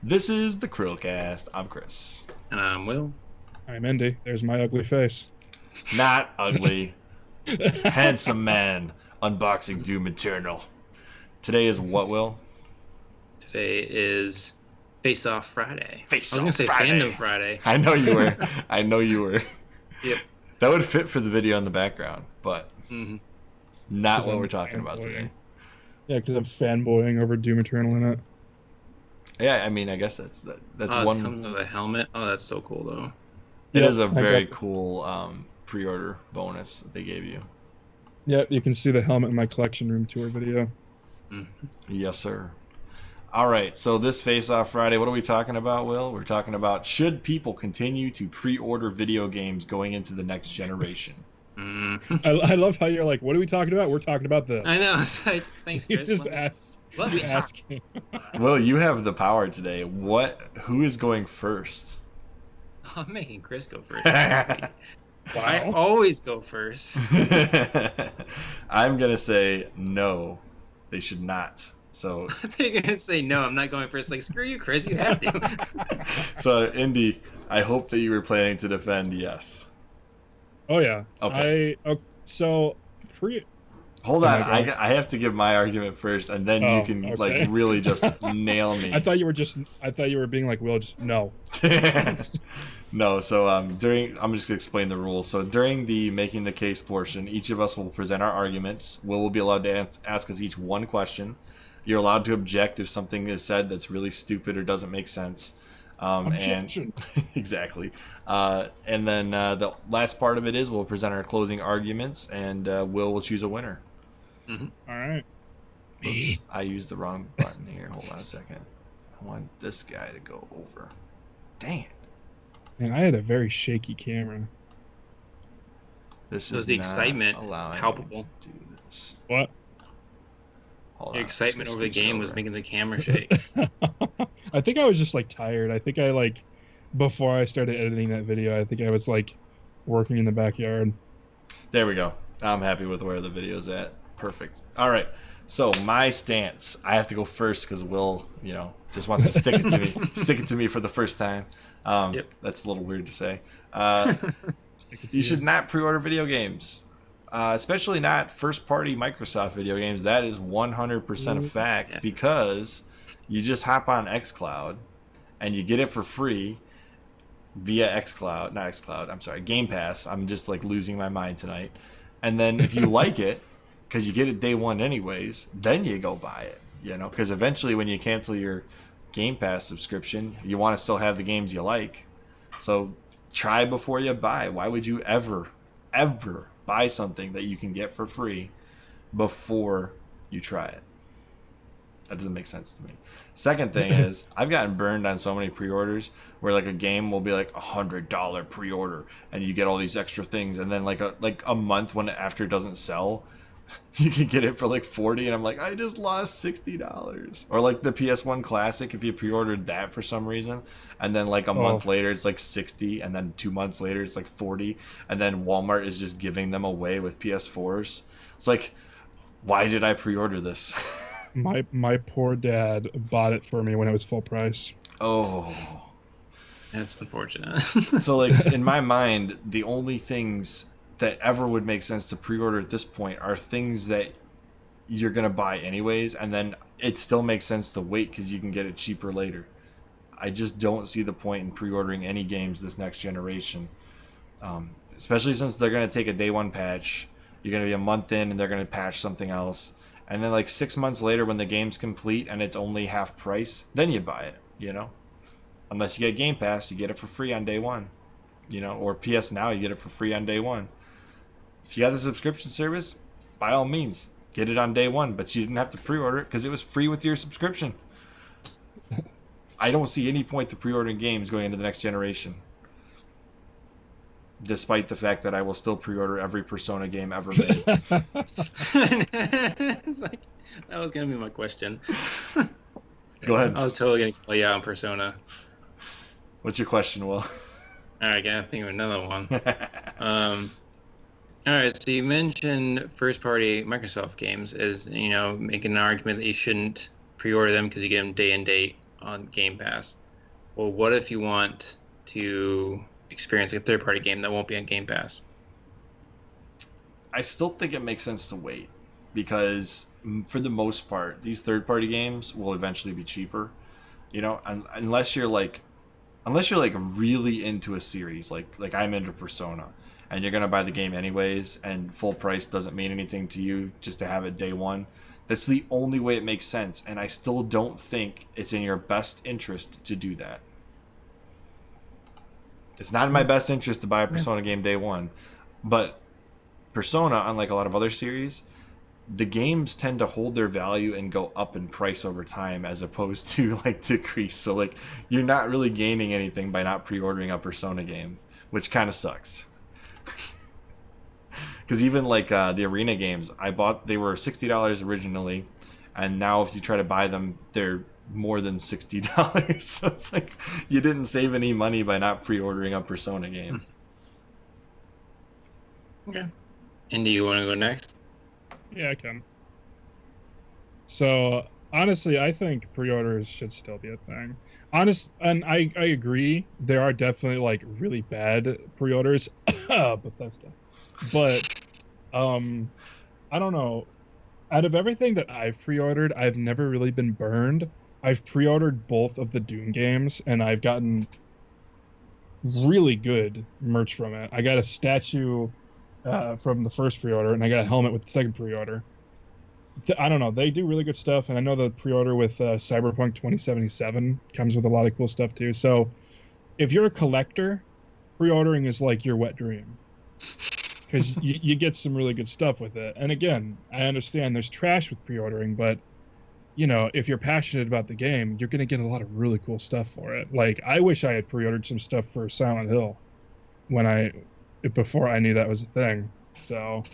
This is the CHRILLCAST. I'm Chris. And I'm Will. I'm Indy. There's my ugly face. Not ugly. Handsome man unboxing Doom Eternal. Today is what, Will? Today is FaceOff Friday. FaceOff I was going to say Friday. Fandom Friday. I know you were. I know you were. Yep. That would fit for the video in the background, but not what I'm we're talking about today. Yeah, because I'm fanboying over Doom Eternal in it. Yeah, I mean, I guess that's It one. comes with a helmet. Oh, that's so cool, though. It Yep, is a I very got- cool pre-order bonus that they gave you. Yep, you can see the helmet in my collection room tour video. Yes, sir. All right, so this Face-Off Friday, what are we talking about, Will? We're talking about should people continue to pre-order video games going into the next generation? I love how you're like, what are we talking about? We're talking about this. I know. Thanks, You Chris. just ask. Let me ask talk. him. Will, you have the power today. Who is going first? I'm making Chris go first. I always go first. I'm going to say no, they should not. So, They're going to say no, I'm not going first. Like, screw you, Chris. You have to. so Indy, I hope that you were planning to defend yes. Oh, yeah. Okay. So, Hold Oh on, my God. I have to give my argument first, and then you can okay. like really just nail me. I thought you were being like, Will, just no. No, so I'm just gonna explain the rules. So during the making the case portion, each of us will present our arguments. Will be allowed to ask us each one question. You're allowed to object if something is said that's really stupid or doesn't make sense. Objection. And exactly. And then the last part of it is we'll present our closing arguments, and will choose a winner. All right. Oops, I used the wrong button here. Hold on a second. I want this guy to go over. Dang it. And I had a very shaky camera. This So is the not excitement is allowing me palpable. to do this. What? Hold The on, excitement let's over the switch game over. was making the camera shake. I think I was just like tired. I think before I started editing that video, I think I was like working in the backyard. There we go. I'm happy with where the video's at. Perfect. All right. So my stance, I have to go first because Will, just wants to stick it to me, stick it to me for the first time. Yep. That's a little weird to say. You should not pre-order video games, especially not first-party Microsoft video games. That is 100% a fact Yeah. because you just hop on xCloud and you get it for free via Game Pass. I'm just like losing my mind tonight. And then if you like it, because you get it day one anyways, then you go buy it, because eventually when you cancel your Game Pass subscription, you want to still have the games you like. So try before you buy. Why would you ever buy something that you can get for free before you try it? That doesn't make sense to me. Second thing is, I've gotten burned on so many pre-orders where like a game will be like $100 pre-order and you get all these extra things, and then like a month after it doesn't sell, you can get it for like $40, and I'm like, I just lost $60. Or like the PS1 Classic, if you pre-ordered that for some reason, and then like a month later it's like $60, and then 2 months later it's like $40, and then Walmart is just giving them away with PS4s. It's like, why did I pre-order this? My poor dad bought it for me when it was full price. Oh. That's unfortunate. So like in my mind, the only things that ever would make sense to pre-order at this point are things that you're gonna buy anyways, and then it still makes sense to wait because you can get it cheaper later. I just don't see the point in pre-ordering any games this next generation, especially since they're gonna take a day one patch. You're gonna be a month in and they're gonna patch something else, and then like 6 months later when the game's complete and it's only half price, then you buy it. Unless you get Game Pass, you get it for free on day one. Or PS Now, you get it for free on day one. If you got the subscription service, by all means, get it on day one, but you didn't have to pre-order it because it was free with your subscription. I don't see any point to pre-ordering games going into the next generation, despite the fact that I will still pre-order every Persona game ever made. It's like, that was going to be my question. Go ahead. I was totally going to call you out on Persona. What's your question, Will? All right, I got to think of another one. All right, so you mentioned first-party Microsoft games as, making an argument that you shouldn't pre-order them because you get them day and date. on Game Pass. Well, what if you want to experience a third-party game that won't be on Game Pass? I still think it makes sense to wait because for the most part, these third-party games will eventually be cheaper. You know, unless you're like really into a series, like I'm into Persona, and you're gonna buy the game anyways, and full price doesn't mean anything to you just to have it day one. That's the only way it makes sense, and I still don't think it's in your best interest to do that. It's not in my best interest to buy a Persona game day one, but Persona, unlike a lot of other series, the games tend to hold their value and go up in price over time as opposed to like decrease. So like you're not really gaining anything by not pre-ordering a Persona game, which kind of sucks. Because even like the Arena games, they were $60 originally, and now if you try to buy them, they're more than $60. So it's like you didn't save any money by not pre-ordering a Persona game. Okay. And do you want to go next? Yeah, I can. So honestly, I think pre-orders should still be a thing. And I agree. There are definitely like really bad pre-orders, Bethesda. But I don't know. Out of everything that I've pre-ordered, I've never really been burned. I've pre-ordered both of the Doom games, and I've gotten really good merch from it. I got a statue from the first pre-order, and I got a helmet with the second pre-order. I don't know. They do really good stuff, and I know the pre-order with Cyberpunk 2077 comes with a lot of cool stuff too. So if you're a collector, pre-ordering is like your wet dream. Because you get some really good stuff with it. And again, I understand there's trash with pre-ordering, but you know, if you're passionate about the game, you're going to get a lot of really cool stuff for it. Like, I wish I had pre-ordered some stuff for Silent Hill before I knew that was a thing. So,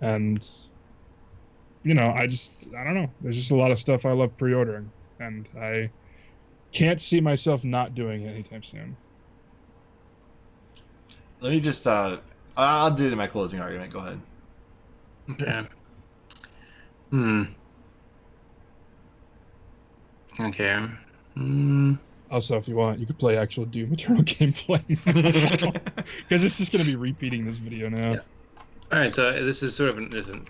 and you know, I don't know. There's just a lot of stuff I love pre-ordering, and I can't see myself not doing it anytime soon. Let me just I'll do it in my closing argument. Go ahead. Okay. Okay. Also, if you want, you could play actual Doom Eternal gameplay. Because it's just going to be repeating this video now. Yeah. All right, so this is sort of related,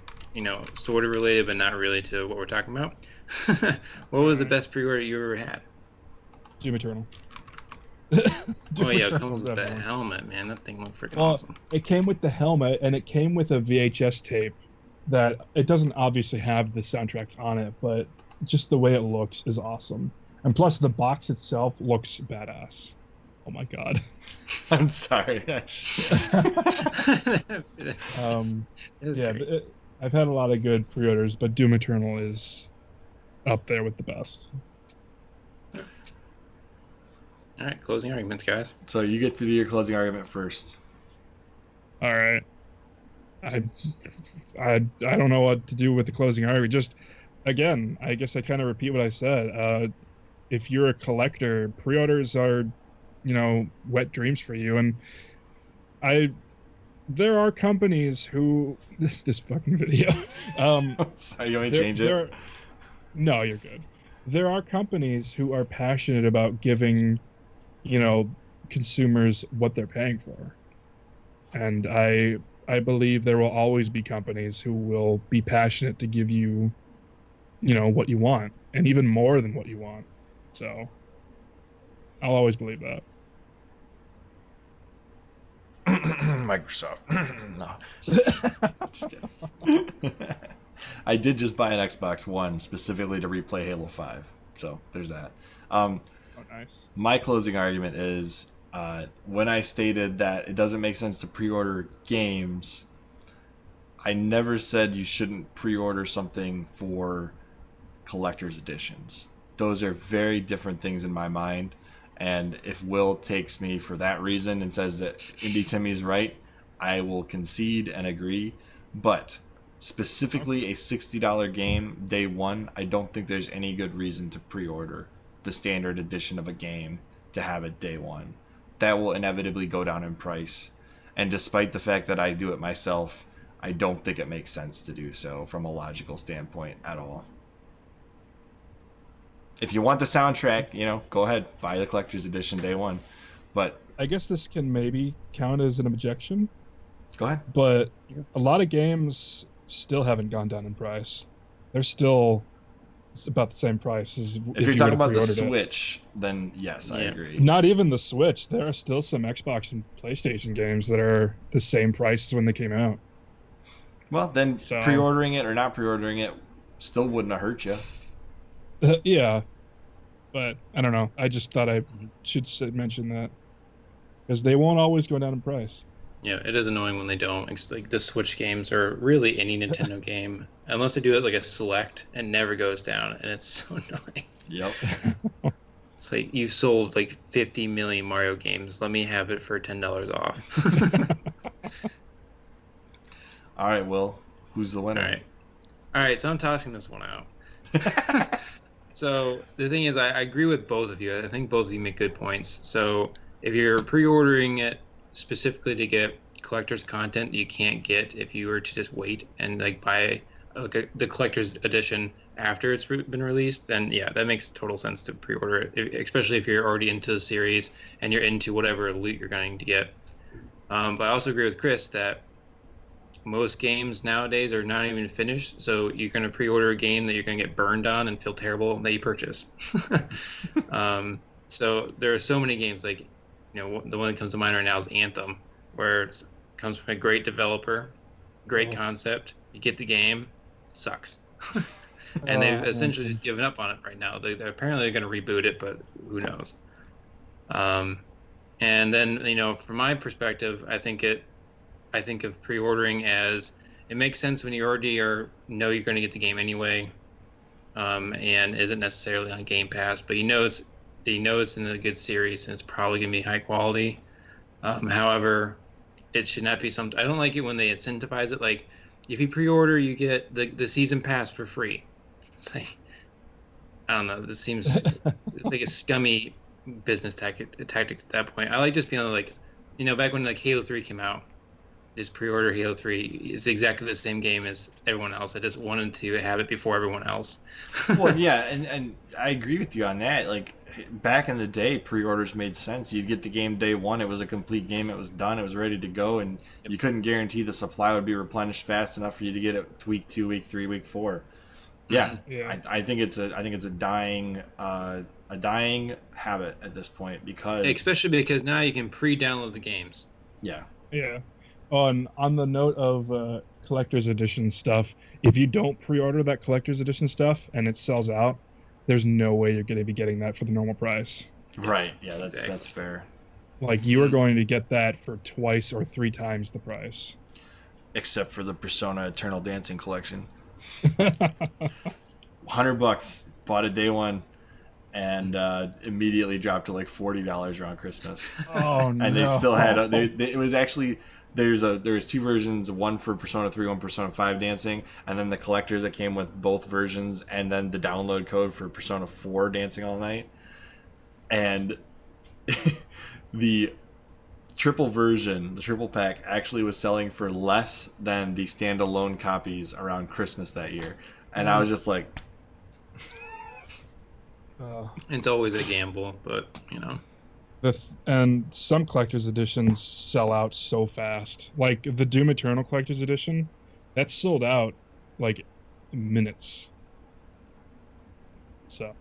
but not really to what we're talking about. What was the best pre-order you ever had? Doom Eternal. Oh yeah, it comes with that helmet, man. That thing looked freaking awesome. It came with the helmet, and it came with a VHS tape that it doesn't obviously have the soundtracks on it, but just the way it looks is awesome. And plus, the box itself looks badass. Oh my god. I'm sorry. I've had a lot of good pre-orders, but Doom Eternal is up there with the best. All right, closing arguments, guys. So you get to do your closing argument first. All right. I don't know what to do with the closing argument. Just again, I guess I kind of repeat what I said. If you're a collector, pre-orders are, you know, wet dreams for you. And there are companies who this fucking video. Sorry, you want me to change it? No, you're good. There are companies who are passionate about giving, you know, consumers what they're paying for. And I believe there will always be companies who will be passionate to give you, you know, what you want, and even more than what you want. So I'll always believe that. Microsoft. No. Just kidding. I did just buy an Xbox One specifically to replay Halo 5. So there's that. Oh, nice. My closing argument is when I stated that it doesn't make sense to pre-order games, I never said you shouldn't pre-order something for collector's editions. Those are very different things in my mind. And if Will takes me for that reason and says that IndieTimmie is right, I will concede and agree. But specifically a $60 game day one, I don't think there's any good reason to pre-order the standard edition of a game to have it day one. That will inevitably go down in price. And despite the fact that I do it myself, I don't think it makes sense to do so from a logical standpoint at all. If you want the soundtrack, go ahead, buy the collector's edition day one. But I guess this can maybe count as an objection, go ahead. but a lot of games still haven't gone down in price. They're still about the same price as If you're talking about the Switch, then yes, I agree. Not even the Switch. There are still some Xbox and PlayStation games that are the same price as when they came out. Well, then pre-ordering it or not pre-ordering it still wouldn't have hurt you. Yeah, but I don't know. I just thought I should mention that because they won't always go down in price. Yeah, it is annoying when they don't. It's like the Switch games or really any Nintendo game, unless they do it like a select, it never goes down, and it's so annoying. Yep. It's like you've sold like 50 million Mario games. Let me have it for $10 off. All right, Will, who's the winner? All right. So I'm tossing this one out. So the thing is, I agree with both of you. I think both of you make good points. So if you're pre-ordering it specifically to get collector's content you can't get if you were to just wait and like buy the collector's edition after it's been released, then yeah, that makes total sense to pre-order it, especially if you're already into the series and you're into whatever loot you're going to get. But I also agree with Chris that most games nowadays are not even finished, so you're going to pre-order a game that you're going to get burned on and feel terrible that you purchase. So there are so many games, like the one that comes to mind right now is Anthem, where it comes from a great developer, great concept. You get the game, sucks. And they've essentially just given up on it right now. They're apparently going to reboot it, but who knows? And then, from my perspective, I think of pre-ordering as it makes sense when you already know you're going to get the game anyway, and isn't necessarily on Game Pass, but it's in a good series and it's probably going to be high quality. However, it should not be something. I don't like it when they incentivize it. Like, if you pre-order, you get the season pass for free. It's like, I don't know. This seems it's like a scummy business tactic at that point. I like just being like, back when like Halo 3 came out, just pre-order Halo 3. It's exactly the same game as everyone else. I just wanted to have it before everyone else. Well, yeah, and I agree with you on that. Like, back in the day, pre-orders made sense. You'd get the game day one. It was a complete game. It was done. It was ready to go, and you couldn't guarantee the supply would be replenished fast enough for you to get it week 2, week 3, week 4. Yeah. I think it's a dying habit at this point, because especially because now you can pre-download the games. Yeah. Yeah. On the note of collector's edition stuff, if you don't pre-order that collector's edition stuff and it sells out, there's no way you're going to be getting that for the normal price. Right. Yeah, that's fair. Like, you are going to get that for 2 or 3 times the price. Except for the Persona Eternal Dancing collection. $100, bought it day one, and immediately dropped to like $40 around Christmas. Oh no! And they still had it was actually there was 2 versions, one for Persona 3, one Persona 5 Dancing, and then the collectors that came with both versions, and then the download code for Persona 4 Dancing All Night. And the triple version, the triple pack, actually was selling for less than the standalone copies around Christmas that year. And I was just like, it's always a gamble, but and some collector's editions sell out so fast. Like the Doom Eternal collector's edition, that's sold out like minutes. So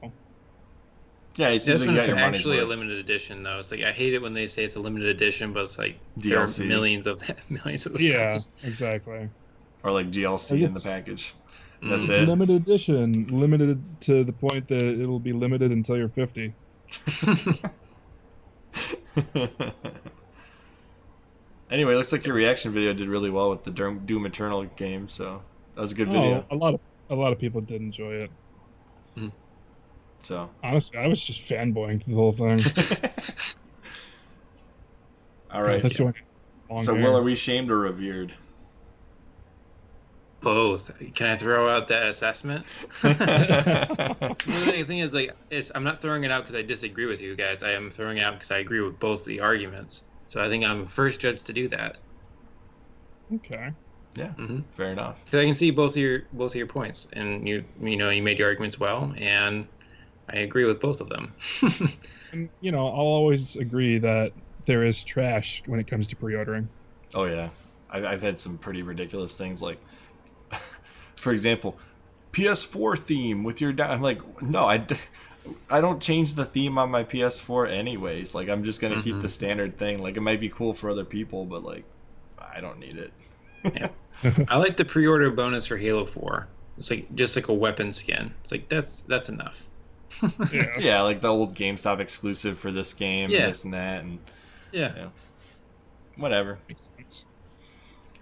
yeah, it's actually a limited edition though. It's like, I hate it when they say it's a limited edition, but it's like DLC. There are millions of those. Yeah, exactly. Or like DLC in the package. That's it. Limited edition, limited to the point that it'll be limited until you're 50. Anyway, looks like your reaction video did really well with the Doom Eternal game, so that was a good video. A lot of people did enjoy it. So honestly, I was just fanboying through the whole thing. All right. So Will, are we shamed or revered? Both. Can I throw out that assessment? The thing is, like, I'm not throwing it out because I disagree with you guys. I am throwing it out because I agree with both the arguments. So I think I'm the first judge to do that. Okay. Yeah. Fair enough. Because I can see both of your points, and you made your arguments well, and I agree with both of them. And I'll always agree that there is trash when it comes to pre-ordering. Oh yeah, I've had some pretty ridiculous things like, for example, PS4 theme with your. I'm like, no, I don't change the theme on my PS4 anyways. Like, I'm just gonna keep the standard thing. Like, it might be cool for other people, but like, I don't need it. Yeah. I like the pre-order bonus for Halo 4. It's like just like a weapon skin. It's like that's enough. Yeah. Yeah, like the old GameStop exclusive for this game, and this and that, and Yeah. whatever. Makes sense.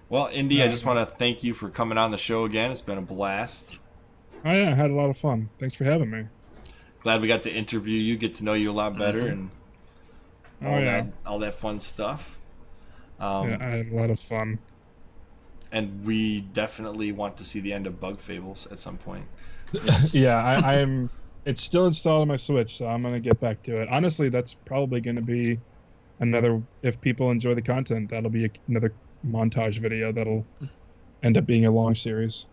Well, Indy, I just want to thank you for coming on the show again. It's been a blast. Oh yeah, I had a lot of fun. Thanks for having me. Glad we got to interview you, get to know you a lot better, and all that fun stuff. Yeah, I had a lot of fun. And we definitely want to see the end of Bug Fables at some point. Yeah, I am. It's still installed on my Switch, so I'm gonna get back to it. Honestly, that's probably gonna be another. If people enjoy the content, that'll be another montage video that'll end up being a long series.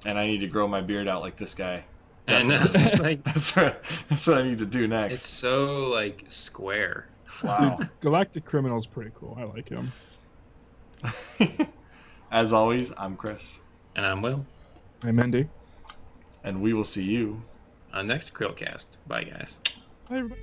And I need to grow my beard out like this guy. And it's like That's what I need to do next. it's so like square. Wow. Galactic Criminal's pretty cool. I like him. As always, I'm Chris. And I'm Will. I'm Andy. And we will see you On next CHRILLCAST. Bye guys. Bye, everybody.